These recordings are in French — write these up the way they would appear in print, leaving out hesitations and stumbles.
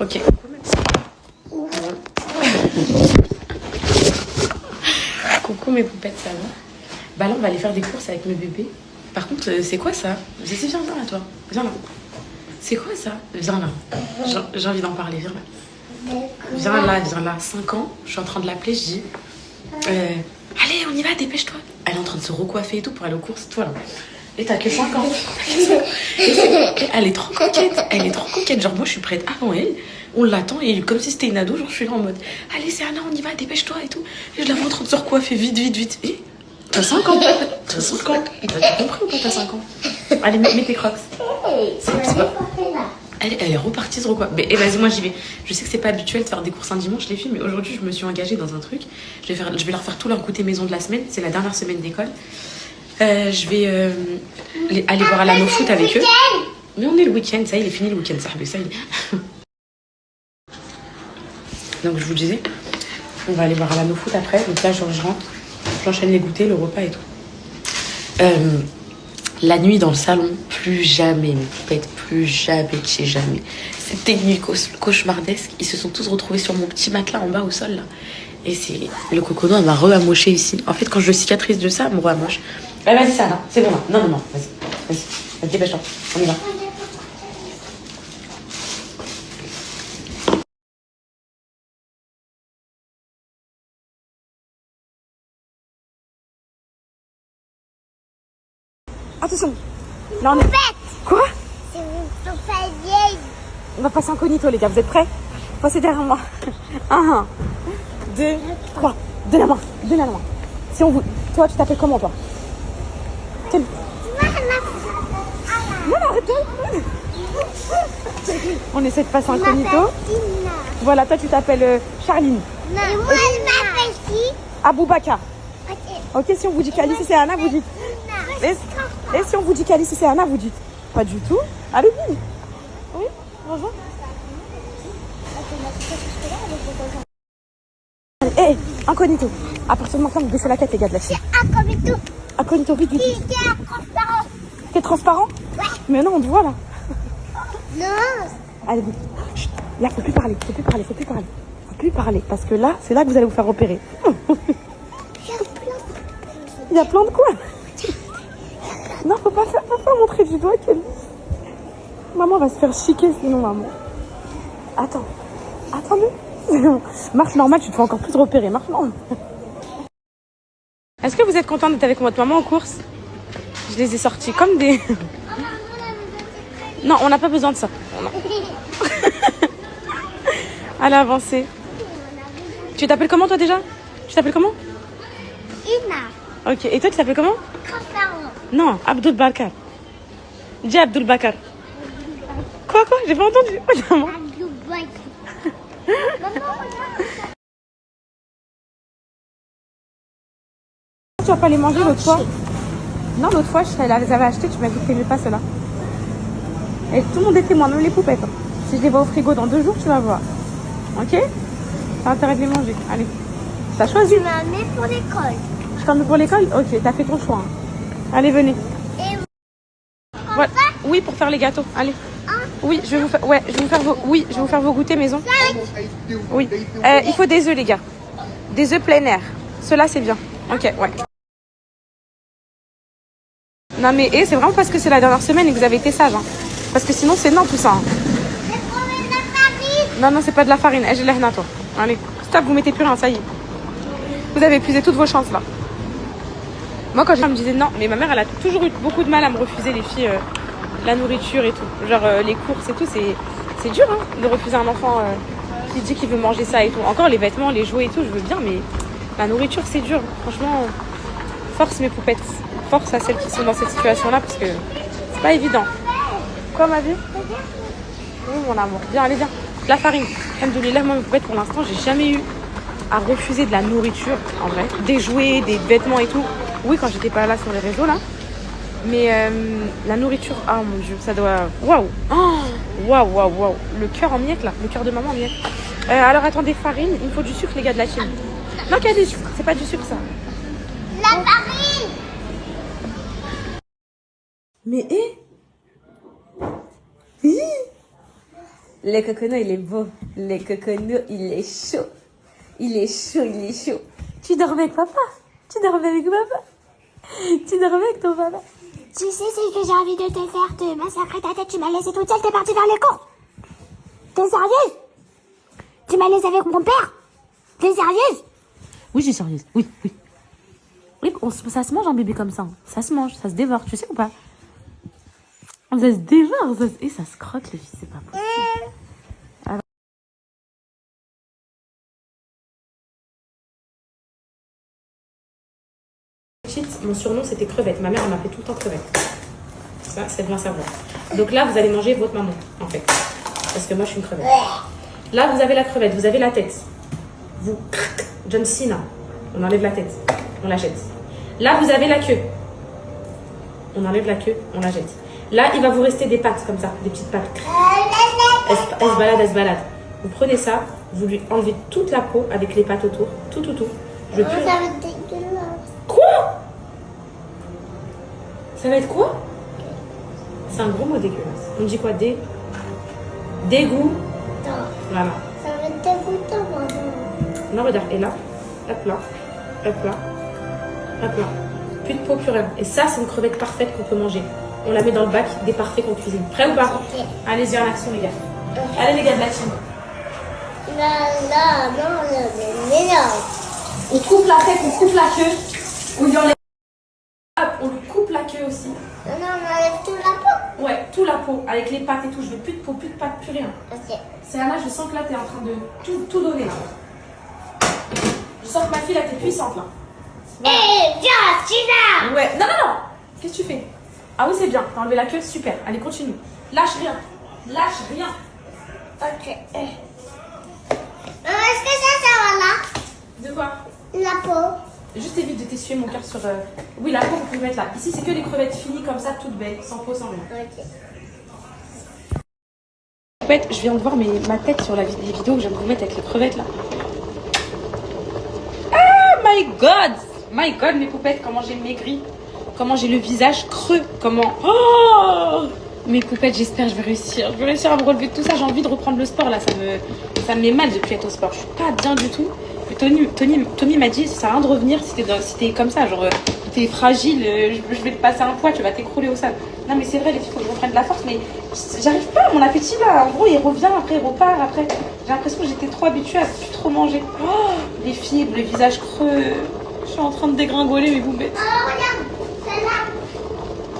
Ok. Coucou mes poupettes, ça va? Bah là, on va aller faire des courses avec mes bébés. Par contre, c'est quoi ça? Viens là, toi. Viens là. C'est quoi ça? Viens là. J'ai envie d'en parler, viens là. Viens là. 5 ans, je suis en train de l'appeler, je dis... allez, on y va, dépêche-toi. Elle est en train de se recoiffer et tout pour aller aux courses, toi là. Et t'as que 5 ans. Elle est trop coquette. Genre, moi, je suis prête avant elle. On l'attend et comme si c'était une ado, genre, je suis là en mode allez, c'est Anna, on y va, dépêche-toi et tout. Et je la vois en train de se recoiffer vite. Et t'as 5 ans. T'as 5 ans. T'as compris ou pas, t'as 5 ans? Allez, mets tes crocs. C'est pas... Elle est repartie se recoiffer. Mais vas-y, moi j'y vais. Je sais que c'est pas habituel de faire des courses un dimanche, les filles, mais aujourd'hui, je me suis engagée dans un truc. Je vais leur faire tout leur goûter maison de la semaine. C'est la dernière semaine d'école. Je vais aller voir à la no-foot avec eux. Mais on est le week-end, ça y est, il est fini le week-end, ça y est. Donc je vous disais, on va aller voir à la no-foot après. Donc là, je rentre, j'enchaîne les goûters, le repas et tout. La nuit dans le salon, plus jamais, mes poupettes, plus jamais. C'était une nuit cauchemardesque. Ils se sont tous retrouvés sur mon petit matelas en bas au sol là. Et c'est le cocono, elle m'a re-amoché ici. En fait, quand je cicatrise de ça, elle me re-amoche. Vas-y, ça, là. C'est bon, là. Non, vas-y, dépêche-toi. On y va. Attention. Là, on est... Quoi? C'est une poupée vieille. On va passer incognito, les gars. Vous êtes prêts? Passez derrière moi. 1, 2, 3. Donne la main. Si on vous... Toi, tu t'appelles comment, toi? Quel... Non, arrête-toi. On essaie de passer incognito. Voilà, toi, tu t'appelles Charline. Non, et moi, je m'appelle qui? Aboubacar. Ok, si on vous dit qu'Alice, c'est Anna, vous dites... Et si on vous dit qu'Alice, c'est Anna, vous dites... Pas du tout. Allez, oui. Oui, bonjour. Hé, incognito. À partir de maintenant, vous baissez la tête, les gars de la fille. Incognito. Incognito, vite. Qui est transparent? T'es transparent? Ouais. Mais non, on te voit là. Non. Allez, vite. Chut. Là, faut plus parler. Parce que là, c'est là que vous allez vous faire repérer. Il y a plein de quoi? Non, faut pas montrer du doigt qu'elle... Maman va se faire chiquer sinon, maman. Attendez. Marche normale, tu te fais encore plus repérer. Marche normale. Est-ce que vous êtes contente d'être avec votre maman en course? Je les ai sortis comme des... Non, on n'a pas besoin de ça. Allez, avancez. Tu t'appelles comment, toi, déjà? Tu t'appelles comment? Ina. Ok, et toi, tu t'appelles comment? Transparent. Non, Abdul Bakar. Dis Abdul Bakar. Quoi? J'ai pas entendu. Maman. Tu vas pas les manger l'autre fois? Non, l'autre fois, je les avais achetés, tu m'as dit que t'aimais pas ceux-là. Et tout le monde est témoin, même les poupettes. Si je les vois au frigo dans 2 jours, tu vas voir. Ok? T'as intérêt de les manger. Allez. T'as choisi? Tu m'as mis pour l'école. Je t'en mets pour l'école? Ok, t'as fait ton choix. Hein. Allez, venez. Et Voilà. Oui, pour faire les gâteaux. Allez. Oui, je vais vous faire. Ouais, je vais vous faire vos goûters maison. Oui. Il faut des œufs, les gars. Des œufs plein air. Ceux-là, c'est bien. Ok, ouais. Non mais c'est vraiment parce que c'est la dernière semaine et que vous avez été sage. Hein. Parce que sinon, c'est non tout ça. Hein. c'est pour mettre la farine. Non, c'est pas de la farine. J'ai l'air toi. Allez. Stop, vous mettez plus rien, ça y est. Vous avez épuisé toutes vos chances là. Moi, quand je me disais non, mais ma mère, elle a toujours eu beaucoup de mal à me refuser les filles. La nourriture et tout, genre les courses et tout, c'est dur hein, de refuser un enfant qui dit qu'il veut manger ça et tout. Encore les vêtements, les jouets et tout, je veux bien, mais la nourriture c'est dur. Franchement, force mes poupettes, force à celles qui sont dans cette situation-là parce que c'est pas évident. Quoi ma vie? Oui mon amour, viens, allez viens. La farine, alhamdoulilah, moi mes poupettes pour l'instant j'ai jamais eu à refuser de la nourriture en vrai, des jouets, des vêtements et tout. Oui quand j'étais pas là sur les réseaux là. Mais la nourriture, ah mon dieu, ça doit... Waouh. Waouh. Le cœur en miettes là, le cœur de maman en miettes. Alors attendez, farine, il me faut du sucre les gars de la Chine. Non, qu'il y a du sucre, c'est pas du sucre ça. La farine. Mais Le cocono, il est beau. Le cocono, il est chaud. Il est chaud, il est chaud. Tu dormais avec papa? Tu dormais avec papa? Tu dormais avec ton papa? Tu sais ce que j'ai envie de te faire, te massacrer ta tête. Tu m'as laissé toute seule, t'es partie faire les cours. T'es sérieuse? Tu m'as laissé avec mon père? T'es sérieuse? Oui, je suis sérieuse. Oui, oui. Oui, ça se mange un bébé comme ça. Ça se mange, ça se dévore, tu sais ou pas? Ça se dévore, et ça se croque les filles, c'est pas possible. Alors... Mon surnom c'était Crevette. Ma mère elle m'appelait tout le temps Crevette. Ça, c'est bien savoir. Donc là, vous allez manger votre maman, en fait. Parce que moi, je suis une crevette. Là, vous avez la crevette, vous avez la tête. Vous, John Cena, on enlève la tête, on la jette. Là, vous avez la queue. On enlève la queue, on la jette. Là, il va vous rester des pattes comme ça, des petites pattes. Elle se balade, elle se balade. Vous prenez ça, vous lui enlevez toute la peau avec les pattes autour. Tout. Je veux plus... Ça va être dégueulasse. Quoi? Ça va être quoi? C'est un gros mot dégueulasse. On dit quoi? Dégoût. Voilà. Ça va être dégoûtant, maman. Non, regarde. Et là, hop là, hop là, hop là. Plus de peau, plus rien. Et ça, c'est une crevette parfaite qu'on peut manger. On la met dans le bac des parfaits qu'on cuisine. Prêt ou pas? Ok. Allez-y en action, les gars. Allez, les gars de la team. Non. On coupe la tête, on coupe la queue. On lui enlève. On lui coupe la queue aussi. Non, on enlève toute la peau. Ouais, tout la peau, avec les pattes et tout. Je veux plus de peau, plus de pattes, plus rien. Ok. C'est Anna, je sens que là, t'es en train de tout donner là. Je sens que ma fille, là, t'es puissante là. Hé, viens, Tina. Ouais, non. Qu'est-ce que tu fais? Ah oui, c'est bien. T'as enlevé la queue, super. Allez, continue. Lâche rien. Lâche rien. Ok. Est-ce que ça va là? De quoi? La peau. Juste évite de t'essuyer mon cœur sur... Oui, la peau, vous pouvez mettre là. Ici, c'est que les crevettes finies comme ça, toutes belles, sans peau, sans rien. Ok. En fait, je viens de voir ma tête sur les vidéos que je viens de vous mettre avec les crevettes là. Ah, my god, mes poupettes, comment j'ai maigri. Comment j'ai le visage creux. Comment... Oh, mes poupettes, j'espère que je vais réussir. Je vais réussir à me relever de tout ça. J'ai envie de reprendre le sport là. Ça me met mal depuis être au sport. Je suis pas bien du tout. Tommy m'a dit, ça sert à rien de revenir si t'es comme ça, genre t'es fragile, je vais te passer un poids, tu vas t'écrouler au sol. Non mais c'est vrai les filles, faut que je reprenne de la force, mais j'arrive pas, mon appétit là, en gros il revient, après il repart, après j'ai l'impression que j'étais trop habituée à plus trop manger. Oh, les filles, le visage creux, je suis en train de dégringoler mes boubettes. Oh, regarde, celle-là.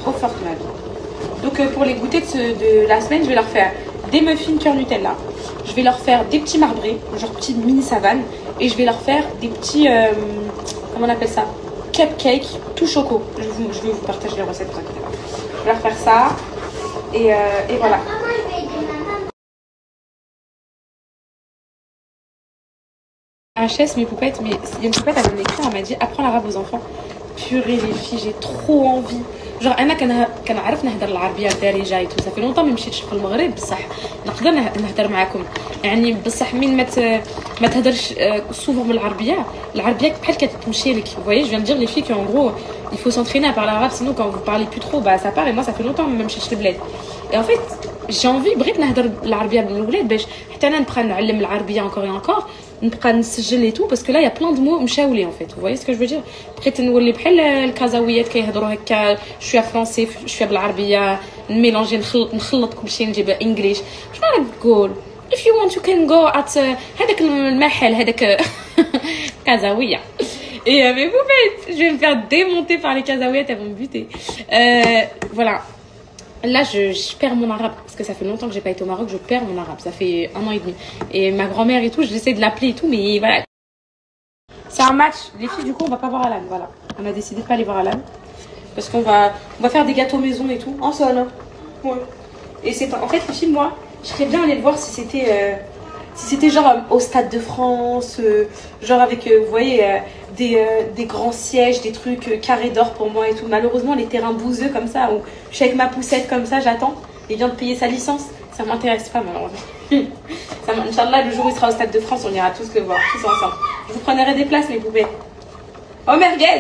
Trop forte ma vie. Donc pour les goûters de la semaine, je vais leur faire des muffins cœur Nutella, je vais leur faire des petits marbrés, genre petits mini savanes, et je vais leur faire des petits, comment on appelle ça, cupcakes tout choco. Je vais vous partager les recettes, vous inquiétez pas. Je vais leur faire ça, et voilà. Maman, je vais aider maman. HS, mes poupettes, mais il y a une poupette, elle m'a écrit, elle m'a dit apprends l'arabe aux enfants. Purée les filles, j'ai trop envie. genre انا كنعرف نهضر العربيه الدارجه تو صافي لونطون ما مشيتش في المغرب بصح نقدر نهضر معكم يعني بصح من ما تهضرش سوفون بالعربيه العربيه بحال كتمشي لك vous voyez je viens de dire les filles qu'en gros il faut s'entraîner à parler arabe sinon quand vous parlez plus trop bah ça part et moi ça fait longtemps ما مشيتش للبلاد et en fait j'ai envie بغيت نهضر العربيه بالولاد باش حتى انا نبقى نعلم العربيه encore et encore نبقى نسجل et tout parce que là il y a plein de mots مشاولي en fait vous voyez ce que je veux dire بغيت نولي بحال الكازاويات كيهضروا هكا شويه فرونسي شويه بالعربيه نميلونجي نخلط كلشي نجيب انجليش واش راك تقول if you want you can go at هذاك المحل هذاك كازاويه et mais vous faites je vais me faire démonter par les kazaouiettes elles vont me buter voilà là je perds mon arabe parce que ça fait longtemps que j'ai pas été au Maroc je perds mon arabe ça fait 1 an et demi et ma grand-mère et tout j'essaie de l'appeler et tout mais voilà c'est un match les filles du coup on va pas voir Alan voilà on a décidé de pas aller voir Alan parce qu'on va faire des gâteaux maison et tout en sol hein. Ouais et c'est en fait les filles moi je serais bien aller le voir si c'était genre au Stade de France genre avec vous voyez des grands sièges des trucs carrés d'or pour moi et tout malheureusement les terrains bouseux comme ça où je suis avec ma poussette comme ça j'attends il vient de payer sa licence ça m'intéresse pas malheureusement ça Inch'Allah le jour où il sera au Stade de France on ira tous le voir tous ensemble je vous prendrai des places mes poupées oh merguez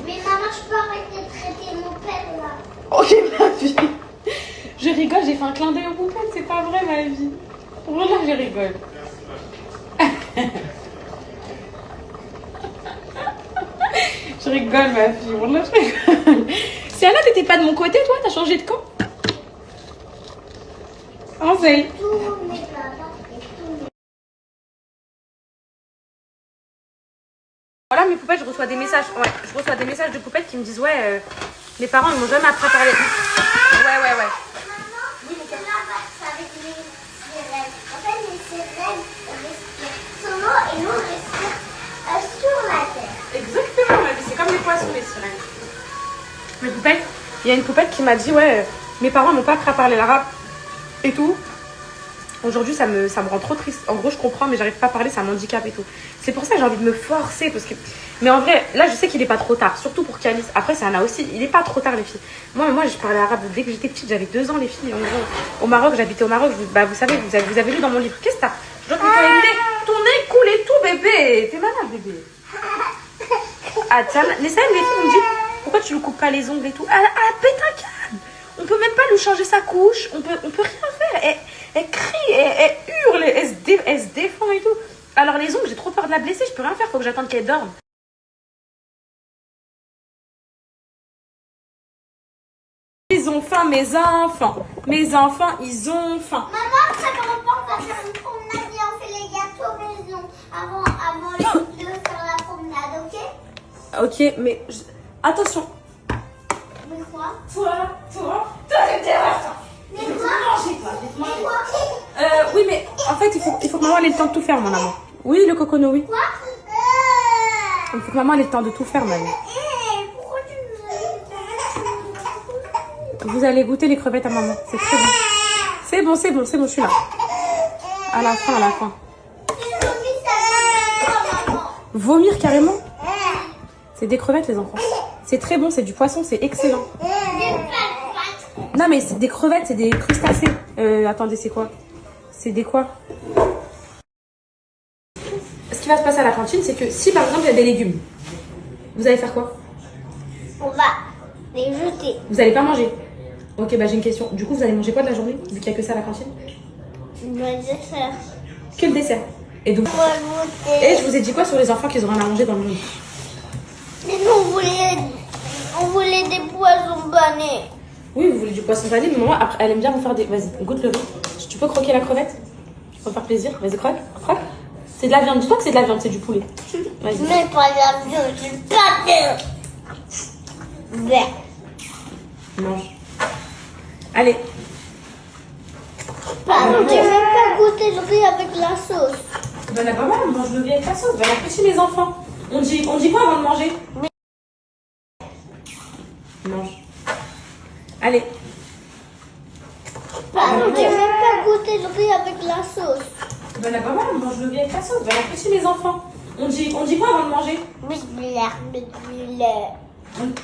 Mais maman, je peux arrêter de traiter mon père là. ok ma fille je rigole. Je rigole, ma fille. Wallah, je rigole. Siana, t'étais pas de mon côté, toi? T'as changé de camp? Enseigne. Voilà mes poupettes, je reçois des messages. Ouais, je reçois des messages de poupettes qui me disent ouais, les parents ils m'ont jamais appris à parler. Ouais. Oui, mais c'est avec les sirènes. En fait, les sirènes respirent sur l'eau et nous on respire sur la terre. Exactement, ma vie, c'est comme les poissons, les sirènes. Mes poupettes, il y a une poupette qui m'a dit ouais, mes parents m'ont pas appris à parler l'arabe et tout. Aujourd'hui, ça me rend trop triste. En gros, je comprends, mais j'arrive pas à parler, ça m'handicape et tout. C'est pour ça que j'ai envie de me forcer. Parce que... Mais en vrai, là, je sais qu'il est pas trop tard. Surtout pour Calis. Après, c'est Anna aussi. Il est pas trop tard, les filles. Moi, je parlais arabe dès que j'étais petite. J'avais 2 ans, les filles. En gros, au Maroc, j'habitais au Maroc. Vous savez, vous avez lu dans mon livre. Qu'est-ce que t'as? Je dois te nez. Ton nez coule et tout, bébé. T'es malade, bébé. Ah, tiens, les filles me disent pourquoi tu lui coupes pas les ongles et tout? Ah, pète un câble. On peut même pas lui changer sa couche. On peut rien faire. Elle crie, elle hurle, elle se défend et tout. Alors les ongles, j'ai trop peur de la blesser, je peux rien faire, faut que j'attende qu'elle dorme. Ils ont faim, mes enfants. Mes enfants, ils ont faim. Maman, ça commence pas, on va faire une promenade et on fait les gâteaux maison avant de faire la promenade, ok? Ok, mais attention. Mais quoi? Toi, t'es terreur, toi. Mais quoi? Manger, toi. Oui, mais en fait, il faut que maman ait le temps de tout faire, mon amour. Oui, le cocono, oui. Quoi? Il faut que maman ait le temps de tout faire, maman. Pourquoi tu me... Vous allez goûter les crevettes à maman, c'est très bon. C'est bon, je suis là. À la fin. Vomir carrément? C'est des crevettes, les enfants. C'est très bon, c'est du poisson, c'est excellent. Non, mais c'est des crevettes, c'est des crustacés. Attendez, c'est quoi? C'est des quoi? Ce qui va se passer à la cantine, c'est que si par exemple il y a des légumes, vous allez faire quoi? On va les jeter. Vous allez pas manger? Ok, bah j'ai une question. Du coup, vous allez manger quoi de la journée, vu qu'il n'y a que ça à la cantine? Le dessert. Que le dessert. Et donc, et je vous ai dit quoi sur les enfants qu'ils auront rien à manger dans le monde? Mais nous, on voulait des poissons banés. Oui, vous voulez du poisson pané, mais maman, après, elle aime bien vous faire des... Vas-y, goûte le riz. Tu peux croquer la crevette? Ça va faire plaisir. Vas-y, croque. C'est de la viande. Dis-toi que c'est de la viande, c'est du poulet. Vas-y. Mais pas la viande, c'est pas de... Mange. Allez. Pardon, j'ai même pas goûté le riz avec la sauce. Ben là, pas mal, on mange le riz avec la sauce. Ben apprécie les enfants. On dit quoi avant de manger? Mange. Allez. Pardon, j'ai même pas goûté le riz avec la sauce. Ben là, pas mal, on mange le riz avec la sauce. Ben apprécie les enfants. On dit quoi avant de manger?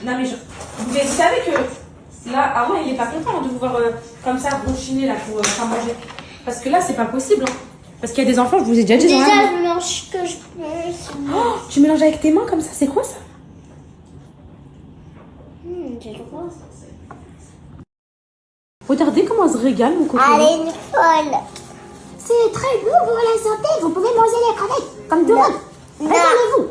Non mais vous savez que là, ah ouais, il est pas content de vous voir comme ça ronchiner là pour pas manger. Parce que là, c'est pas possible. Hein. Parce qu'il y a des enfants, je vous ai déjà dit. Déjà, je mange ce que je peux. Oh, tu mélanges avec tes mains comme ça, c'est quoi ça? J'ai le droit. Regardez comment elle se régale, mon coco. Allez, une folle. C'est très bon pour la santé, vous pouvez manger les crevettes, comme tout le monde. Regardez-vous.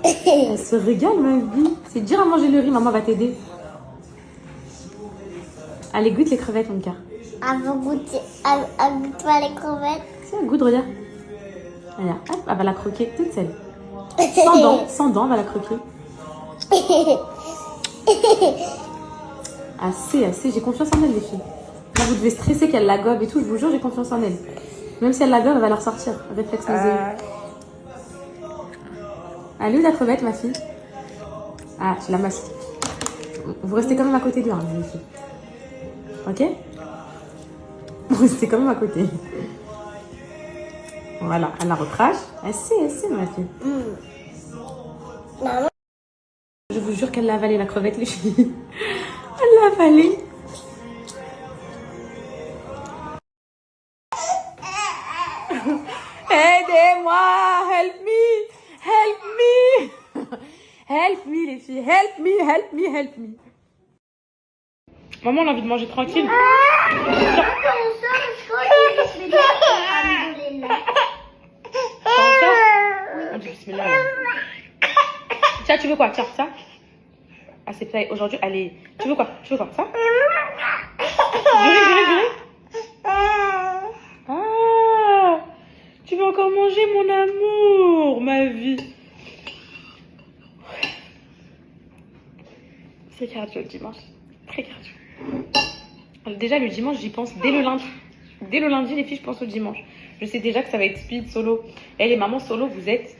Elle se régale, ma vie. C'est dur à manger le riz, maman va t'aider. Allez, goûte les crevettes, mon cœur. Goûte-toi les crevettes. C'est un goût de regarde. Regarde, hop, elle va la croquer toute seule. Sans dents, elle va la croquer. Assez, j'ai confiance en elle, les filles. Là, vous devez stresser qu'elle la gobe et tout, je vous jure, j'ai confiance en elle. Même si elle la gobe, elle va la ressortir. Réflexe nauséeux. Elle est où la crevette, ma fille? Ah, je la masse. Vous restez quand même à côté d'eux, hein, les filles. Ok? Vous restez quand même à côté. Voilà, elle la recrache. Assez, ma fille. Maman. Je vous jure qu'elle l'a avalé, la crevette, les filles. Elle l'a avalé. Aidez-moi, help me, les filles, help me. Maman, on a envie de manger tranquille. bismillah. Tiens, tu veux quoi? Tiens, ça. Ah, c'est prêt. Aujourd'hui, allez. Tu veux quoi? Ça? Jurez. Ah, tu veux encore manger, mon amour, ma vie. C'est cardio le dimanche. Très cardio. Alors, déjà, le dimanche, j'y pense dès le lundi. Dès le lundi, les filles, je pense au dimanche. Je sais déjà que ça va être speed, solo. Et les mamans solo, vous êtes...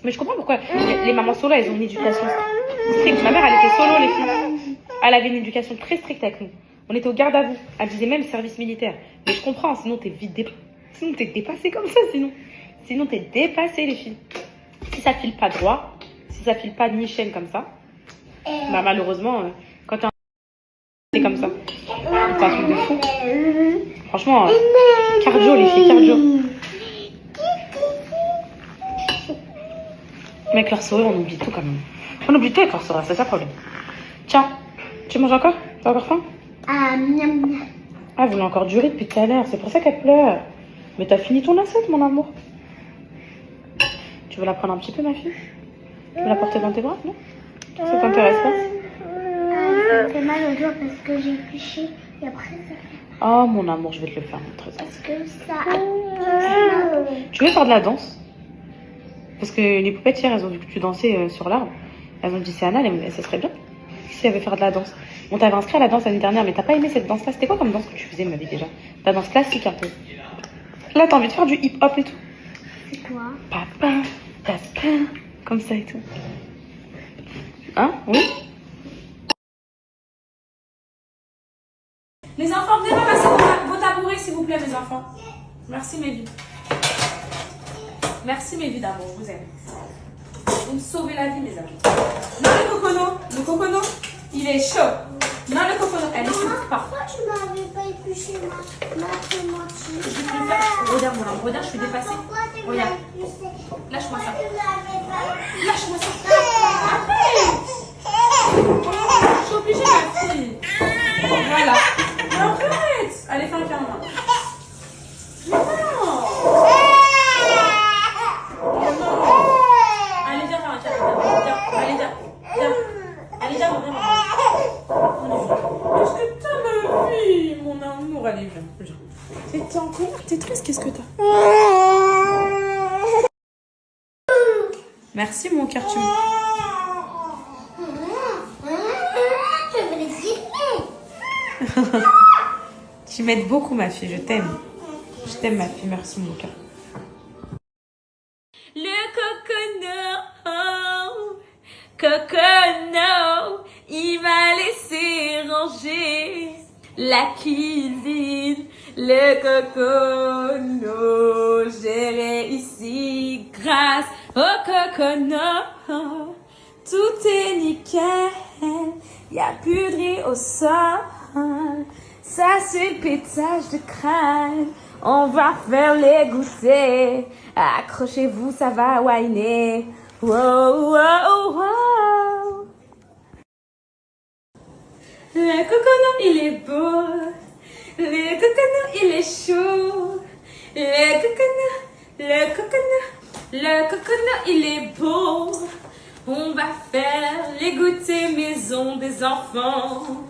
Mais je comprends pourquoi les mamans solo, elles ont une éducation stricte. Ma mère, elle était solo, les filles. Elle avait une éducation très stricte avec nous. On était au garde à vous. Elle disait même service militaire. Mais je comprends, sinon t'es vite dépassé. Sinon t'es dépassé comme ça, sinon t'es dépassé, les filles. Si ça file pas droit, si ça file pas ni chaîne comme ça, bah malheureusement, quand t'es c'est comme ça. C'est un truc de fou. Franchement, cardio, les filles, cardio. Mais avec leur sourire, on oublie tout quand même. On oublie tout avec leur sourire, c'est ça le problème. Tiens, tu manges encore? T'as encore faim? Miam. Ah, elle voulait encore durer depuis tout à l'heure, c'est pour ça qu'elle pleure. Mais t'as fini ton assiette, mon amour. Tu veux la prendre un petit peu, ma fille? Tu veux la porter dans tes bras, non? Ça t'intéresse pas? Ça fait mal au dos parce que j'ai touché et après ça fait... Oh, mon amour, je vais te le faire, mon trésor. Parce que ça... Tu veux faire de la danse? Parce que les poupettes hier, elles ont vu que tu dansais sur l'arbre. Elles ont dit c'est Anna, ça serait bien si elle veut faire de la danse. On t'avait inscrit à la danse l'année dernière, mais t'as pas aimé cette danse-là. C'était quoi comme danse que tu faisais, ma vie, déjà? Ta danse classique un peu. Là, t'as envie de faire du hip-hop et tout. C'est quoi? Papa, comme ça et tout. Hein? Oui? Les enfants, venez ramasser vos tabourets, s'il vous plaît, mes enfants. Merci, mes vies. Merci, mes vies d'amour, je vous aime. Vous me sauvez la vie, mes amis. Non, le cocono, il est chaud. Non, le cocono, elle est chaude. Pourquoi tu m'avais pas épluché ma clémentine? Je vais te le faire. Regarde, mon amour, regarde, je suis dépassée. Pourquoi tu m'as Regarde, épluché? lâche-moi ça. Tu m'avais pas... Lâche-moi ça. Je suis obligée, ma fille. Voilà. Arrête. Allez, fais un câlin. Non. Allez, viens faire un câlin. Viens. Allez, viens. Allez, viens, qu'est-ce que t'as, ma vie, mon amour? Allez, viens. T'es en colère, t'es triste, qu'est-ce que t'as? Merci, mon cœur, tu Tu m'aides beaucoup, ma fille, je t'aime. Je t'aime, ma fille, merci, mon cœur. Le cocono, il m'a laissé ranger la cuisine. Le cocono, j'ai réussi grâce au cocono. Tout est nickel, y a plus de riz au sol. Ça c'est le pétage de crâne. On va faire les goûter. Accrochez-vous, ça va whiner. Wow, wow, wow. Le cocono, il est beau. Le cocono, il est chaud. Le cocono, il est beau. On va faire les goûters maison des enfants.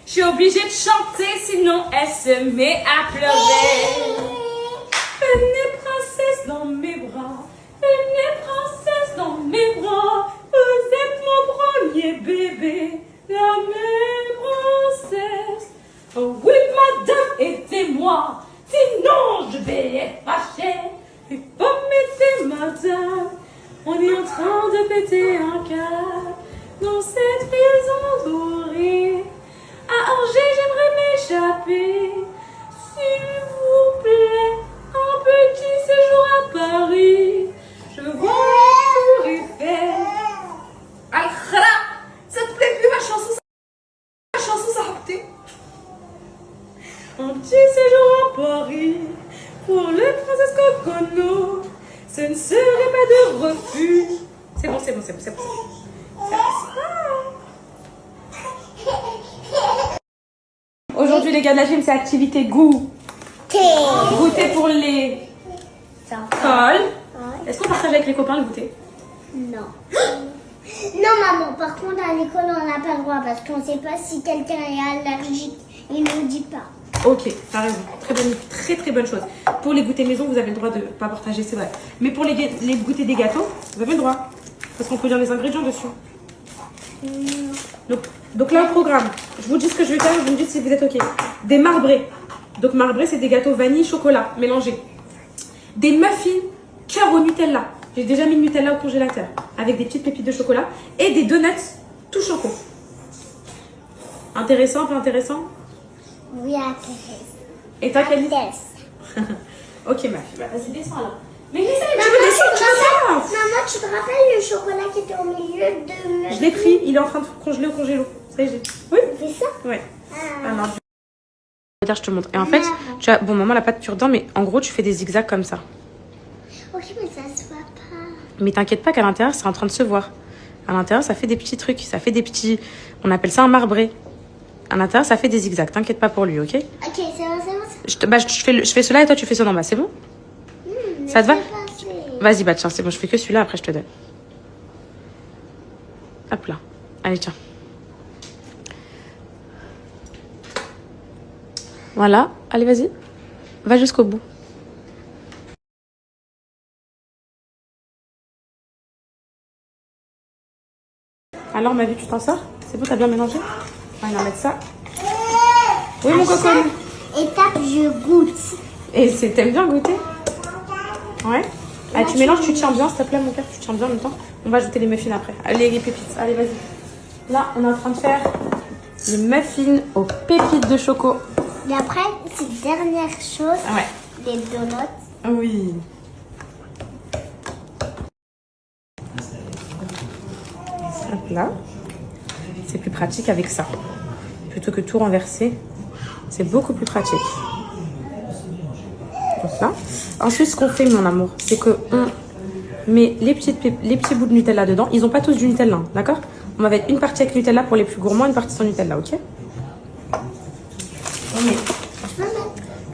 Je suis obligée de chanter, sinon elle se met à pleurer. Venez princesse dans mes bras, venez princesse dans mes bras. Vous êtes mon premier bébé, la même princesse. Oh oui madame, aidez-moi, sinon je vais être fâchée. Et pas m'aider madame, on est en train de péter un câble dans cette prison dorée. À Angers, j'aimerais m'échapper. S'il vous plaît, un petit séjour à Paris. Je vois la Tour Eiffel. Aïe, ça te plaît plus ma chanson? Ma chanson, ça rapté. Un petit séjour à Paris pour le princesse Cocono. Ce ne serait pas de refus. C'est bon. Aujourd'hui, les gars de la gym, c'est activité goût. Goûter pour les cols. Est-ce qu'on partage avec les copains le goûter? Non. Non, maman, par contre, à l'école, on n'a pas le droit parce qu'on ne sait pas si quelqu'un est allergique. Il ne nous dit pas. Ok, t'as raison. Très bonne chose. Pour les goûters maison, vous avez le droit de ne pas partager, c'est vrai. Mais pour les goûters des gâteaux, vous avez le droit. Parce qu'on peut lire les ingrédients dessus. Donc là, au programme, je vous dis ce que je vais faire, vous me dites si vous êtes ok. Des marbrés. Donc marbrés, c'est des gâteaux vanille, chocolat mélangés. Des muffins cœur au Nutella. J'ai déjà mis le Nutella au congélateur avec des petites pépites de chocolat. Et des donuts tout choco. Intéressant, pas intéressant? Oui, intéressant. Et toi, Kelly? Ok, ma fille. Bah, vas-y, descends alors. Mais Lisa, tu veux descendre? Maman, tu te rappelles le chocolat qui était au milieu de... Je l'ai pris, il est en train de congeler au congélo. Ça y est, oui? Tu fais ça? Ouais. Alors, je te montre. Et en fait, tu as... Bon, maman l'a pas de cure-dent, mais en gros, tu fais des zigzags comme ça. Ok, mais ça se voit pas. Mais t'inquiète pas qu'à l'intérieur, c'est en train de se voir. À l'intérieur, ça fait des petits trucs. Ça fait des petits... On appelle ça un marbré. À l'intérieur, ça fait des zigzags. T'inquiète pas pour lui, ok? Ok, c'est bon. Je fais cela et toi, tu fais cela en bas. C'est bon? Ça te va? Vas-y, bah tiens, c'est bon. Je fais que celui-là. Après, je te donne. Hop là. Allez, tiens. Voilà. Allez, vas-y. Va jusqu'au bout. Alors, ma vie, tu t'en sors? C'est bon, t'as bien mélangé? On va mettre ça. Oui, mon coco. Étape, je goûte. Et t'aimes bien goûter? Ouais. Allez, tu mélanges, tu tiens bien, s'il te plaît, mon cœur, tu tiens bien en même temps. On va ajouter les muffins après. Allez, les pépites. Allez, vas-y. Là, on est en train de faire les muffins aux pépites de choco. Et après, c'est dernière chose. Ouais. Les donuts. Oui. Hop là. C'est plus pratique avec ça. Plutôt que tout renverser, c'est beaucoup plus pratique. Donc là. Ensuite, ce qu'on fait, mon amour, c'est qu'on met les petits bouts de Nutella dedans. Ils n'ont pas tous du Nutella, hein, d'accord? On va mettre une partie avec Nutella pour les plus gourmands, une partie sans Nutella, ok? On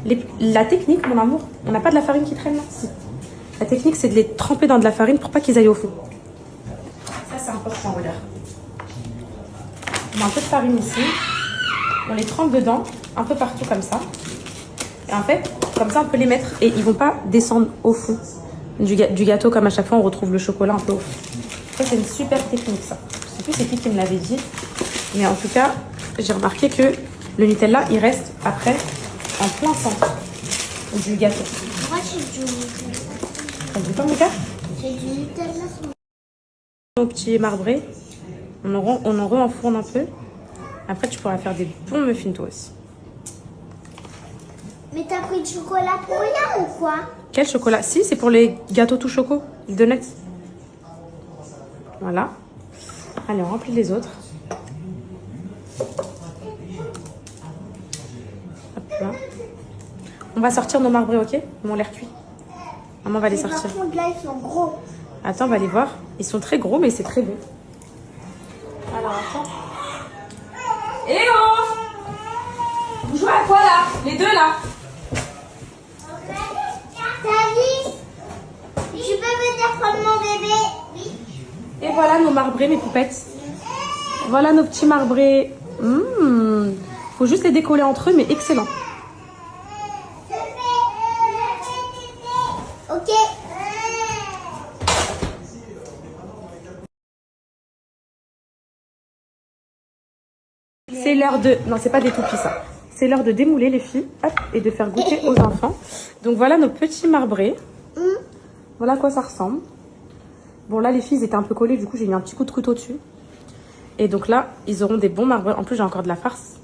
met la technique, mon amour, on n'a pas de la farine qui traîne là? Si. La technique, c'est de les tremper dans de la farine pour pas qu'ils aillent au fond. Ça, c'est important, regarde. On met un peu de farine ici. On les trempe dedans, un peu partout comme ça. Et en fait, comme ça, on peut les mettre et ils vont pas descendre au fond du gâteau comme à chaque fois on retrouve le chocolat un peu au fond. Ça, c'est une super technique, ça. Je sais plus c'est qui me l'avait dit. Mais en tout cas, j'ai remarqué que le Nutella, il reste après en plein centre du gâteau. Moi, j'ai du Nutella. T'as du pain, mon gars? J'ai du Nutella. Nos petits marbrés, on en re-enfourne un peu. Après, tu pourras faire des bons muffins toi aussi. Mais t'as pris du chocolat pour rien ou quoi? Quel chocolat? Si, c'est pour les gâteaux tout choco, les donuts. Voilà. Allez, on remplit les autres. Hop là. On va sortir nos marbrés, ok? Ils ont l'air cuits. Maman va les sortir. Par contre, là, ils sont gros. Attends, on va les voir. Ils sont très gros, mais c'est très bon. Alors, attends. Eh oh! Vous jouez à quoi, là? Les deux, là? Salut! Je peux venir prendre mon bébé? Oui. Et voilà nos marbrés, mes poupettes. Voilà nos petits marbrés. Faut juste les décoller entre eux, mais excellent. Ok. C'est l'heure de... Non, c'est pas des toupies, ça. C'est l'heure de démouler, les filles. Hop, et de faire goûter aux enfants. Donc voilà nos petits marbrés. Voilà à quoi ça ressemble. Bon, là, les filles, ils étaient un peu collés. Du coup, j'ai mis un petit coup de couteau dessus. Et donc là, ils auront des bons marbrés. En plus, j'ai encore de la farce.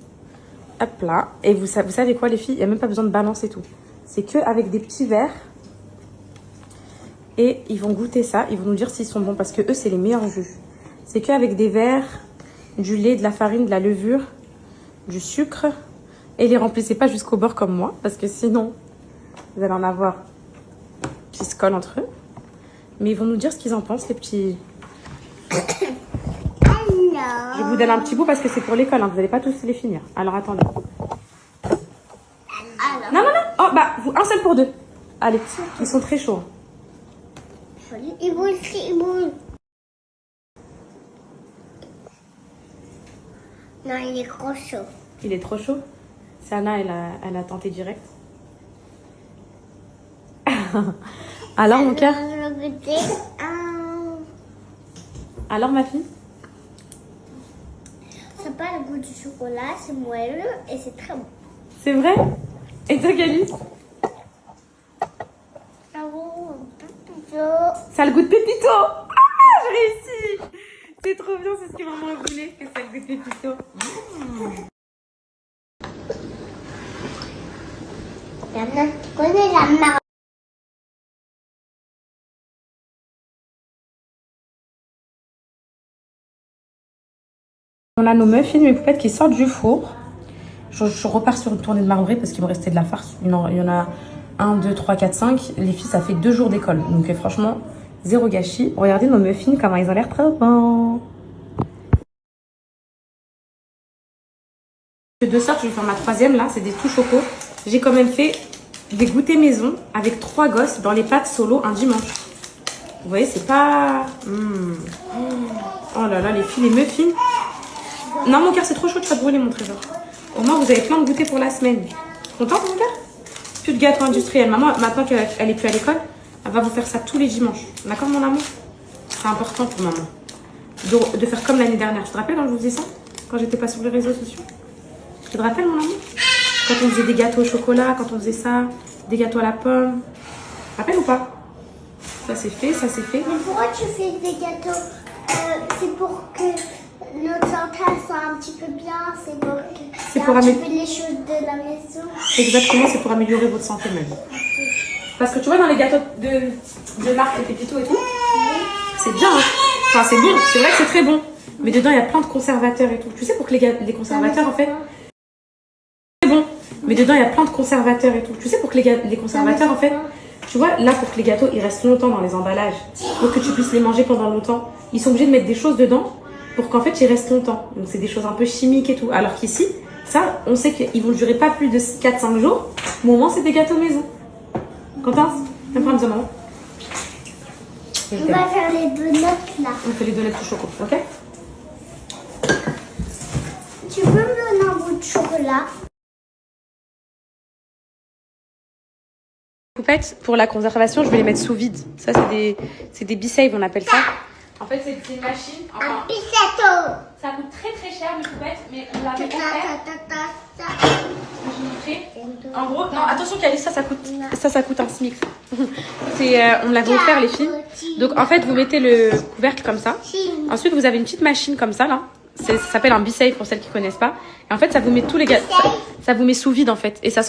Hop là. Et vous savez quoi, les filles? Il n'y a même pas besoin de balance et tout. C'est qu'avec des petits verres. Et ils vont goûter ça. Ils vont nous dire s'ils sont bons. Parce que eux, c'est les meilleurs jus. C'est qu'avec des verres, du lait, de la farine, de la levure, du sucre. Et les remplissez pas jusqu'au bord comme moi. Parce que sinon, vous allez en avoir qui se collent entre eux. Mais ils vont nous dire ce qu'ils en pensent, les petits... Je vais vous donner un petit bout parce que c'est pour l'école, hein. Vous n'allez pas tous les finir. Alors, attendez. Non, non, non. Oh, bah, un seul pour deux. Allez, ils sont très chauds. Il bouge, il bouge. Non, il est trop chaud. Il est trop chaud. Sana, elle a tenté direct. Alors, mon cœur? Je vais goûter. Alors, ma fille? Ça n'a pas le goût du chocolat, c'est moelleux et c'est très bon. C'est vrai? Et toi, Cali? Ça a le goût de pépito. Ah, j'ai réussi. C'est trop bien, c'est ce que maman voulait, que ça a le goût de pépito. Maintenant, tu connais la marque. On a nos muffins, mes poupettes qui sortent du four. Je repars sur une tournée de marbré parce qu'il me restait de la farce. Il y en a 1, 2, 3, 4, 5. Les filles, ça fait 2 jours d'école. Donc franchement, zéro gâchis. Regardez nos muffins, comment ils ont l'air très bons. De sorte, je vais faire ma troisième là, c'est des tout choco. J'ai quand même fait des goûters maison avec 3 gosses dans les pâtes solo un dimanche. Vous voyez, c'est pas... Oh là là, les filles, les muffins. Non, mon cœur, c'est trop chaud, tu vas te brûler, mon trésor. Au moins, vous avez plein de goûters pour la semaine. Contente, mon cœur? Plus de gâteaux industriels. Maman, maintenant qu'elle est plus à l'école, elle va vous faire ça tous les dimanches. D'accord, mon amour? C'est important pour maman. De faire comme l'année dernière. Tu te rappelles quand je vous faisais ça? Quand j'étais pas sur les réseaux sociaux? Tu te rappelles, mon amour? Quand on faisait des gâteaux au chocolat, quand on faisait ça, des gâteaux à la pomme. Tu te rappelles ou pas? Ça, c'est fait, ça, c'est fait. Mais pourquoi tu fais des gâteaux? C'est pour que notre santé soit un petit peu bien. C'est pour que un petit peu les choses de la maison. Exactement, c'est pour améliorer votre santé même. Parce que tu vois, dans les gâteaux de marque et Pépito et tout, c'est bien. Hein. Enfin, c'est bon. C'est vrai que c'est très bon. Mais dedans, il y a plein de conservateurs et tout. Tu sais, pour que les conservateurs, en fait... C'est bon. Mais dedans, il y a plein de conservateurs et tout. Tu sais, pour que les conservateurs, en fait... Tu vois, là, pour que les gâteaux, ils restent longtemps dans les emballages, pour que tu puisses les manger pendant longtemps, ils sont obligés de mettre des choses dedans pour qu'en fait, ils restent longtemps. Donc, c'est des choses un peu chimiques et tout. Alors qu'ici, ça, on sait qu'ils vont durer pas plus de 4-5 jours. Mais au moins, c'est des gâteaux maison. Contente? T'aimes pas, maman? On va faire les donuts, là. On fait les donuts au chocolat, ok? Tu peux me donner un bout de chocolat? Poupettes, pour la conservation, je vais les mettre sous vide. Ça, c'est des B-save, on appelle ça. En fait, c'est une machine. Enfin, Un pissetto. ça coûte très très cher, mes poupettes, mais on l'avait offert. Je vais vous montrer. En gros, non, attention, Calice, ça coûte un SMIC. On l'avait offert, les filles. Donc, en fait, vous mettez le couvercle comme ça. Ensuite, vous avez une petite machine comme ça, là. Ça s'appelle un B-save pour celles qui connaissent pas. Et en fait, ça vous met tous les gâteaux. Ça vous met sous vide en fait. Et ça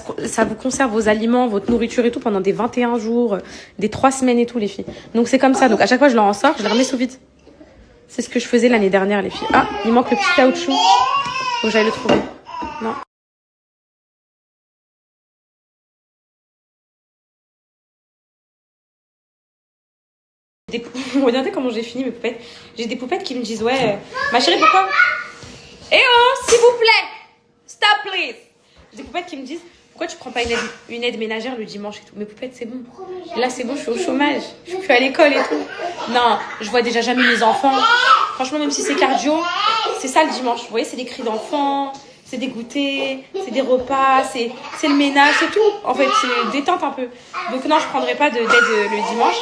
vous conserve vos aliments, votre nourriture et tout pendant des 21 jours, des 3 semaines et tout, les filles. Donc c'est comme ça. Donc à chaque fois, je leur en sors, je les remets sous vide. C'est ce que je faisais l'année dernière, les filles. Ah, il manque le petit caoutchouc. Faut que j'aille le trouver. Non. Regardez comment j'ai fini mes poupettes. J'ai des poupettes qui me disent ouais, ma chérie, pourquoi? Eh oh, s'il vous plaît, stop please. J'ai des poupettes qui me disent pourquoi tu prends pas une aide ménagère le dimanche et tout. Mes poupettes, c'est bon. Là, c'est bon, je suis au chômage. Je suis plus à l'école et tout. Non, je vois déjà jamais mes enfants. Franchement, même si c'est cardio, c'est ça le dimanche. Vous voyez, c'est des cris d'enfants, c'est des goûters, c'est des repas, c'est le ménage, c'est tout. En fait, c'est détente un peu. Donc non, je prendrai pas d'aide le dimanche.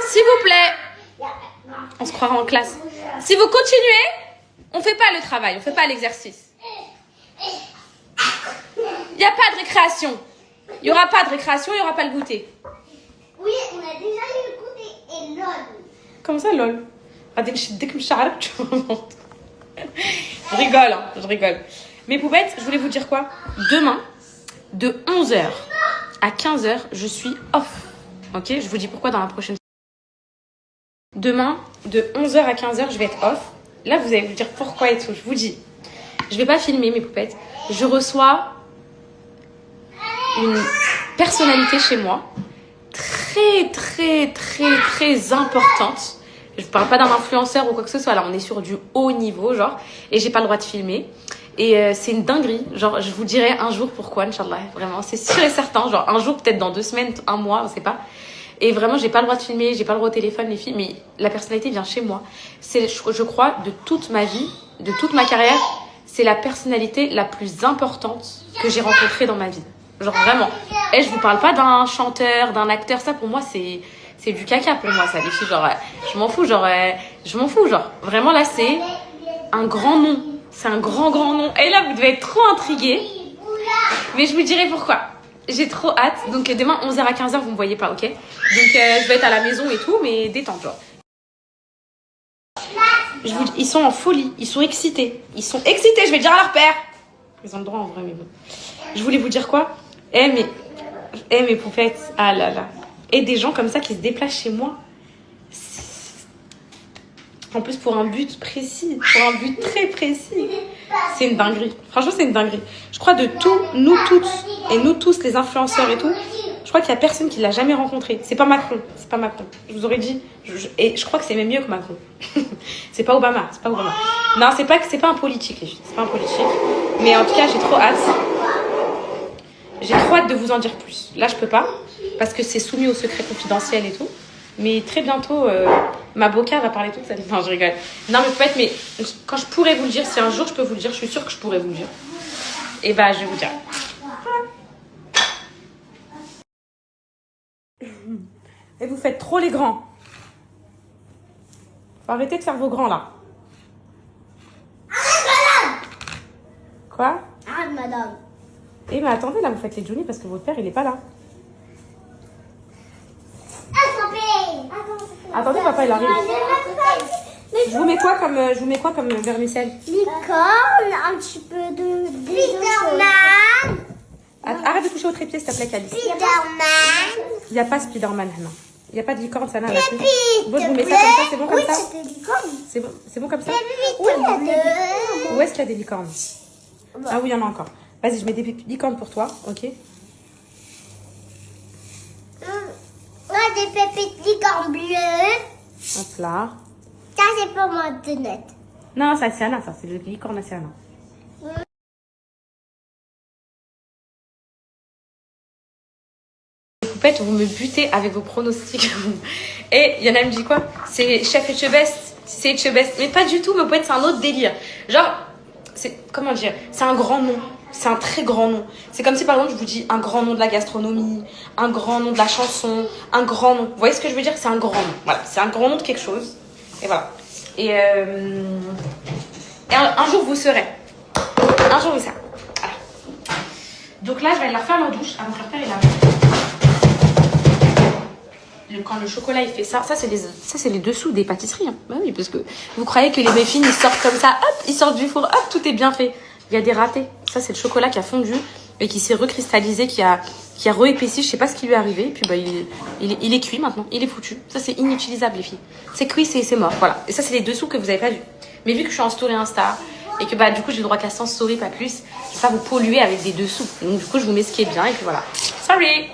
S'il vous plaît, on se croira en classe. Si vous continuez, on fait pas le travail, on fait pas l'exercice. Il n'y a pas de récréation. Il n'y aura pas de récréation, il n'y aura pas le goûter. Oui, on a déjà eu le goûter et lol. Comment ça, lol? Je rigole, hein, je rigole. Mes poupettes, je voulais vous dire quoi? Demain, de 11h à 15h, je suis off. Ok, je vous dis pourquoi dans la prochaine. Demain, de 11h à 15h, je vais être off. Là, vous allez vous dire pourquoi et tout. Je vous dis, je vais pas filmer mes poupettes. Je reçois une personnalité chez moi très, très, très, très importante. Je parle pas d'un influenceur ou quoi que ce soit. Là, on est sur du haut niveau, genre. Et j'ai pas le droit de filmer. Et c'est une dinguerie. Genre, je vous dirai un jour pourquoi, Inch'Allah. Vraiment, c'est sûr et certain. Genre, un jour, peut-être dans 2 semaines, un mois, on sait pas. Et vraiment, j'ai pas le droit de filmer, j'ai pas le droit au téléphone, les filles, mais la personnalité vient chez moi. C'est, je crois, de toute ma vie, de toute ma carrière, c'est la personnalité la plus importante que j'ai rencontrée dans ma vie. Genre vraiment. Et je vous parle pas d'un chanteur, d'un acteur, ça pour moi c'est du caca pour moi ça, les filles, genre je m'en fous, genre vraiment là c'est un grand nom. C'est un grand nom. Et là vous devez être trop intrigués. Mais je vous dirai pourquoi. J'ai trop hâte. Donc demain 11h à 15h vous me voyez pas, ok? Donc je vais être à la maison et tout, mais détente genre. Ils sont en folie, ils sont excités. Je vais le dire à leur père. Ils ont le droit en vrai, mais bon. Je voulais vous dire quoi? Mes poupettes, ah là là. Et des gens comme ça qui se déplacent chez moi. En plus pour un but précis, pour un but très précis. C'est une dinguerie. Franchement, c'est une dinguerie. Je crois de tout, nous toutes, et nous tous les influenceurs et tout, je crois qu'il y a personne qui l'a jamais rencontré. C'est pas Macron. Je vous aurais dit, et je crois que c'est même mieux que Macron. C'est pas Obama. Non, c'est pas un politique, les filles. C'est pas un politique. Mais en tout cas, j'ai trop hâte. J'ai trop hâte de vous en dire plus. Là, je peux pas, parce que c'est soumis au secret confidentiel et tout. Mais très bientôt, ma boca va parler toute seule. Non, je rigole. Non, mais peut-être, mais quand je pourrais vous le dire, si un jour je peux vous le dire, je suis sûre que je pourrais vous le dire. Et bah, je vais vous dire. Et vous faites trop les grands. Faut arrêter de faire vos grands, là. Arrête, madame! Quoi? Arrête, madame. Eh, mais attendez, là, vous faites les Johnny parce que votre père, il est pas là. Attendez, papa, il arrive. Je vous mets quoi comme vermicelle? Licorne, un petit peu de... Spiderman. Arrête de toucher au trépied, s'il te plaît, Calice. Spiderman. Il n'y a pas Spiderman, Hannah. Il n'y a pas de licorne, ça n'a pas. Bon, je vous mets ça comme ça, c'est bon comme ça? C'est bon comme ça? Où est-ce qu'il y a des licornes? Ah oui, il y en a encore. Vas-y, je mets des licornes pour toi, ok? Des pépites licorne bleues. Hop là. Ça, c'est pour moi de net. Non, ça, c'est Anna, ça. C'est le licorne, c'est Anna. Poupette, vous me butez avec vos pronostics. Et il y en a qui me dit quoi? C'est chef Etchebest. C'est Etchebest. Mais pas du tout, mais Poupette, c'est un autre délire. Genre, comment dire? C'est un grand nom. C'est un très grand nom. C'est comme si, par exemple, je vous dis un grand nom de la gastronomie, un grand nom de la chanson, un grand nom. Vous voyez ce que je veux dire? C'est un grand nom. Voilà, c'est un grand nom de quelque chose. Et voilà. Et un jour, vous serez. Un jour, vous serez. Voilà. Donc là, je vais aller leur faire leur douche avant que leur père il arrive. Quand le chocolat, il fait ça, c'est les dessous des pâtisseries. Hein. Bah oui, parce que vous croyez que les muffins, ils sortent comme ça, hop, ils sortent du four, hop, tout est bien fait. Il y a des ratés. Ça, c'est le chocolat qui a fondu et qui s'est recristallisé, qui a réépaissi. Je sais pas ce qui lui est arrivé. Et puis, bah, il est cuit maintenant. Il est foutu. Ça, c'est inutilisable, les filles. C'est cuit, c'est mort. Voilà. Et ça, c'est les dessous que vous avez pas vu. Mais vu que je suis en story Insta et que, bah, du coup, j'ai le droit qu'à 100 story, pas plus, je vais pas vous polluer avec des dessous. Donc, du coup, je vous mets ce qui est bien et puis voilà. Sorry!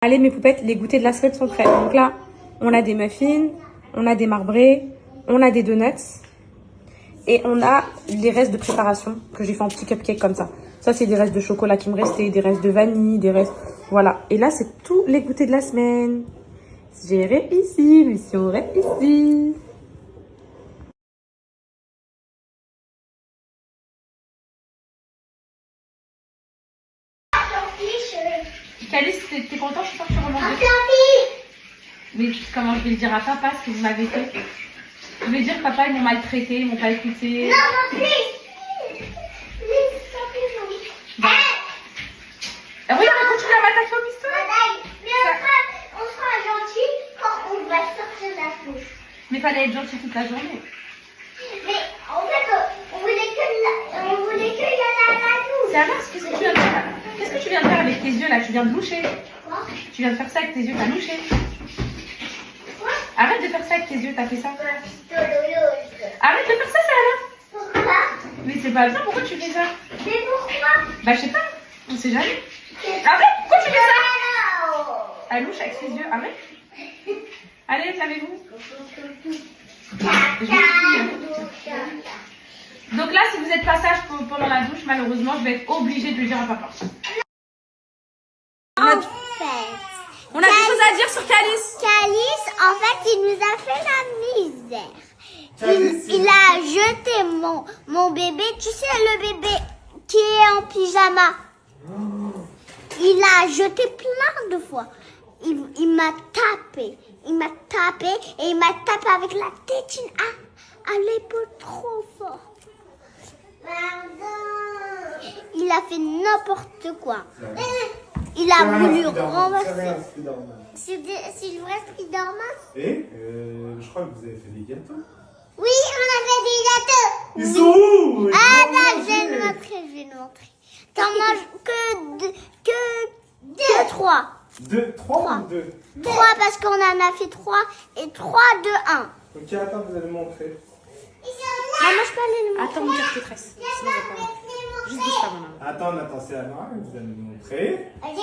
Allez, mes poupettes, les goûters de la semaine sont prêts. Donc là, on a des muffins, on a des marbrés, on a des donuts et on a les restes de préparation que j'ai fait en petit cupcake comme ça. Ça, c'est des restes de chocolat qui me restaient, des restes de vanille, des restes... Voilà. Et là, c'est tous les goûters de la semaine. J'ai réussi, mission réussie. Calice, t'es content? Je suis sûre que tu remontes. Mais comment je vais le dire à papa ce que vous m'avez fait? Je vais dire papa, ils m'ont maltraité, ils m'ont pas écouté. Non, Bah. Regarde, elle continue à m'attaquer au pistolet. On sera gentil quand on va sortir de la douche. Mais fallait être gentil toute la journée. Mais en fait, on voulait qu'il y ait la douche. C'est Anna, qu'est-ce que tu viens de faire? Qu'est-ce que tu viens de faire avec tes yeux là? Tu viens de loucher. Quoi? Tu viens de faire ça avec tes yeux, t'as louché. Quoi? Arrête de faire ça avec tes yeux, t'as fait ça. Pistoliote. Arrête de faire ça, Anna. Pourquoi? Mais c'est pas bien, pourquoi tu fais ça? Mais pourquoi? Bah je sais pas, on sait jamais. Arrête, pourquoi tu fais ça? Non. Elle louche avec ses yeux, arrête. Allez, lavez-vous. Donc là, si vous êtes passage pendant la douche, malheureusement, je vais être obligée de le dire à papa. On a des choses à dire sur Calice. Calice, en fait, il nous a fait la misère. Il a jeté mon bébé, tu sais, le bébé qui est en pyjama. Il a jeté plein de fois. Il m'a tapé. Il m'a tapé et il m'a tapé avec la tétine à l'épaule trop fort. Il a fait n'importe quoi. Il a voulu renverser. C'est le vrai Spider-Man. Et je crois que vous avez fait des gâteaux. Oui, on a fait des gâteaux. Ils sont où? Ah, je vais le montrer. T'en manges que 3. 2, 3 ou 2? 3 parce qu'on en a fait 3 et 3, 2, 1. Ok, attends, vous allez montrer. Maman, je peux aller le montrer. Attends, mon cœur te tresse. Sinon, on va pas. Juste bouge pas, maman. Attends, c'est Anna, vous allez me montrer. Anna,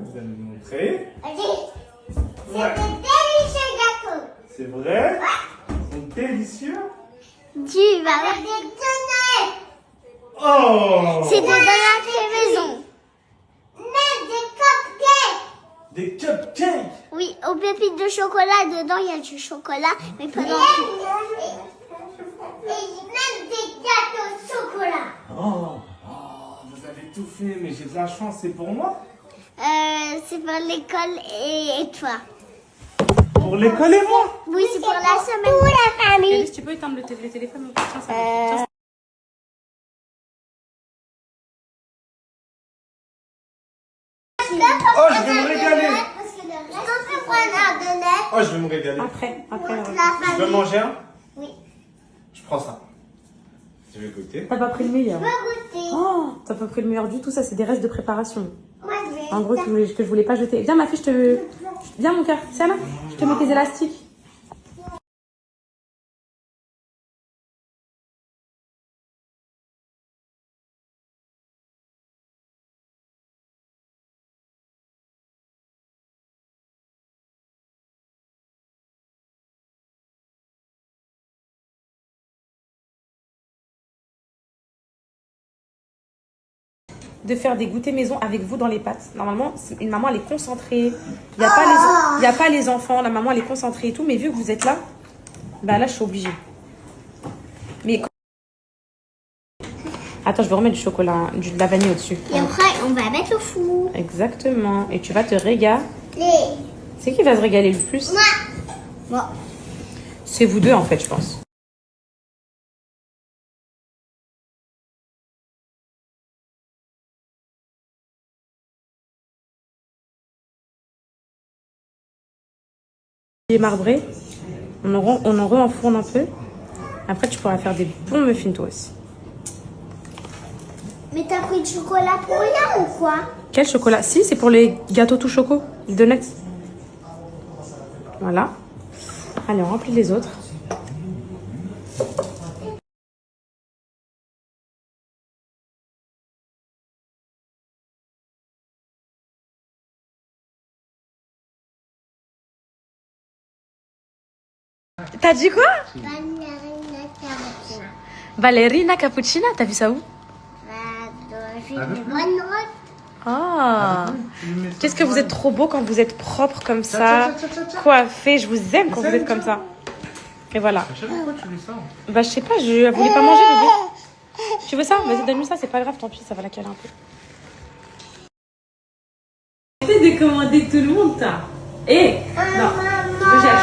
vous allez me montrer. Ouais. C'est des délicieux gâteaux. C'est vrai? Ils sont délicieux. Tu vas voir. Des donuts. Oh! C'est des donuts fait maison. Mais des cupcakes. Des cupcakes! Oui, aux pépites de chocolat, dedans il y a du chocolat, mais pas dans tout. Et même des gâteaux au chocolat. Oh, vous avez tout fait, mais j'ai de la chance, c'est pour moi? C'est pour l'école et toi. Pour l'école et moi? Oui, c'est pour la semaine. Pour la famille. Calice, tu peux éteindre le téléphone, mon cœur. Tiens, ça va. Tiens, Oh, je vais me régaler. Je peux prendre un donut. Oh, je vais me régaler. Après. La Je peux famille. manger un? Oui. Je prends ça. Je vais goûter. T'as pas pris le meilleur. Je peux goûter. Oh, t'as pas pris le meilleur du tout, ça c'est des restes de préparation. Moi, je vais. En gros, que je voulais pas jeter. Viens ma fille, Viens mon cœur, Siana, je te mets tes élastiques. De faire des goûters maison avec vous dans les pâtes. Normalement, une maman, elle est concentrée. Il n'y a pas les enfants. La maman, elle est concentrée et tout. Mais vu que vous êtes là, bah là, je suis obligée. Mais... Attends, je vais remettre du chocolat, de la vanille au-dessus. Et après, on va mettre au four. Exactement. Et tu vas te régaler. C'est qui va se régaler le plus? Moi. C'est vous deux, en fait, je pense. Marbré, on en re-enfourne un peu. Après, tu pourras faire des bons muffins toi aussi. Mais t'as pris du chocolat pour rien ou quoi? Quel chocolat? Si, c'est pour les gâteaux tout choco, les donuts. Voilà. Allez, on remplit les autres. T'as dit quoi? Ballerina cappuccina, t'as vu ça où? J'ai des bonnes notes. Ah, qu'est-ce que vous êtes trop beau quand vous êtes propre comme ça, coiffé. Je vous aime quand vous êtes comme ça. Et voilà. Pourquoi tu fais ça? Bah je sais pas, je voulais pas manger bébé. Tu veux ça? Vas-y, donne-moi ça, c'est pas grave, tant pis, ça va la caler un peu. Arrêtez de commander tout le monde, ça. Eh, non, je gère.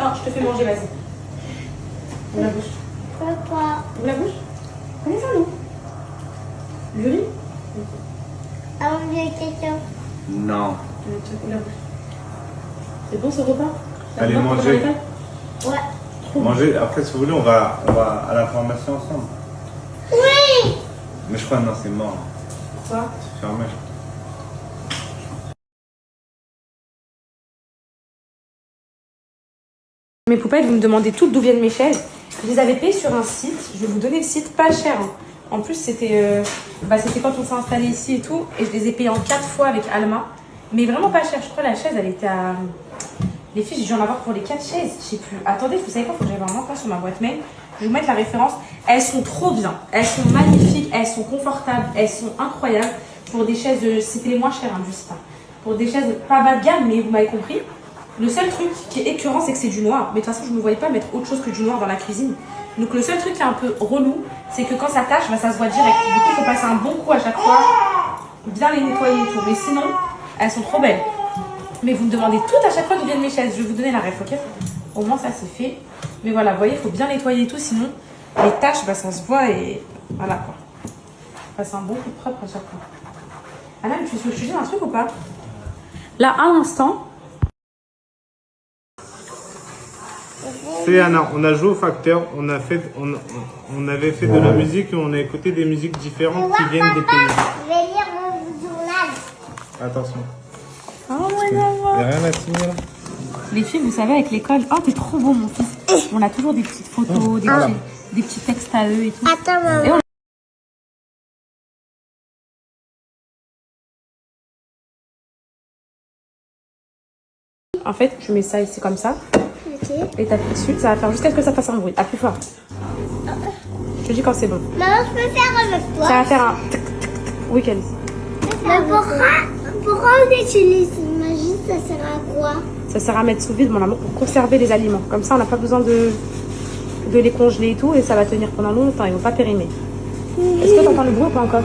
Oh, je te fais manger, vas-y. Ouvre la bouche. Pourquoi? Ouvre la bouche. Prenez ça, nous. Le riz? Avant de question. Non. Ouvre la bouche. C'est bon ce repas? Allez, Ça va manger. pour l'école? Ouais. Manger, après, si vous voulez, on va à la formation ensemble. Oui. Mais je crois, non, c'est mort. Quoi? C'est fermé. Mes poupettes, vous me demandez toutes d'où viennent mes chaises. Je les avais payées sur un site. Je vais vous donner le site pas cher. Hein. En plus, c'était quand on s'est installé ici et tout. Et je les ai payées en 4 fois avec Alma. Mais vraiment pas cher. Je crois la chaise, elle était à... Les filles, j'ai dû en avoir pour les 4 chaises. Je sais plus. Attendez, vous savez quoi? Faut que j'aille vraiment pas sur ma boîte mail. Je vais vous mettre la référence. Elles sont trop bien. Elles sont magnifiques. Elles sont confortables. Elles sont incroyables. pour des chaises, c'était les moins chères, hein, je sais pas. Pour des chaises pas bas de gamme, mais vous m'avez compris. Le seul truc qui est écœurant, c'est que c'est du noir. Mais de toute façon, je ne me voyais pas mettre autre chose que du noir dans la cuisine. Donc le seul truc qui est un peu relou, c'est que quand ça tâche, bah, ça se voit direct. Du coup, il faut passer un bon coup à chaque fois, bien les nettoyer et tout. Mais sinon, elles sont trop belles. Mais vous me demandez tout à chaque fois d'où viennent mes chaises. Je vais vous donner la ref, ok? Au moins, ça c'est fait. Mais voilà, vous voyez, il faut bien nettoyer et tout. Sinon, les taches, bah, ça se voit et voilà quoi. Passer un bon coup de propre à chaque fois. Anna, tu veux que je te dise un truc ou pas? Là, à l'instant. C'est Anna, on a joué au facteur, on avait fait de la musique et on a écouté des musiques différentes qui viennent des pays. Je vais lire mon journal. Attention. Oh, Il n'y a rien à signer là. Les filles, vous savez, avec l'école, oh, t'es trop beau, mon fils. On a toujours des petites photos, des petits textes à eux et tout. Attends, maman. Et on- En fait, tu mets ça ici comme ça. Ok. Et t'appuies dessus, ça va faire jusqu'à ce que ça fasse un bruit. À plus fort. Je te dis quand c'est bon. Maman, je peux faire avec toi. Ça va faire un tic, tic, tic. Oui, Calice. Mais pourquoi on utilise magie? Ça sert à quoi? Ça sert à mettre sous vide, mon amour, pour conserver les aliments. Comme ça, on n'a pas besoin de les congeler et tout. Et ça va tenir pendant longtemps, ils vont pas périmer. Est-ce que t'entends le bruit ou pas encore?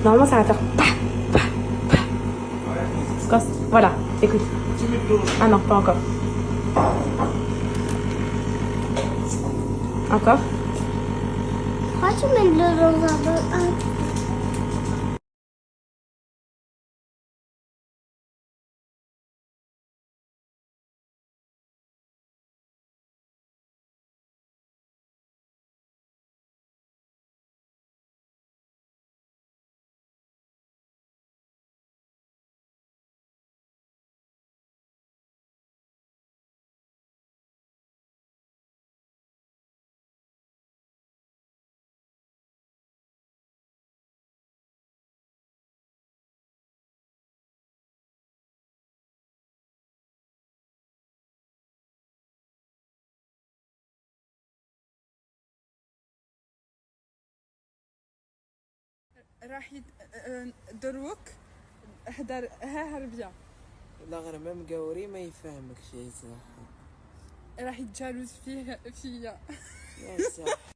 Normalement, ça va faire pa, pa, pa. Voilà, écoute. Ah non, pas encore. Encore? Pourquoi tu mets de l'eau dans un bol? راح دروك اهدر ها هربيا لا غير ما مقاوري ما يفهمك شي صح راح يتجاوز فيا يا صح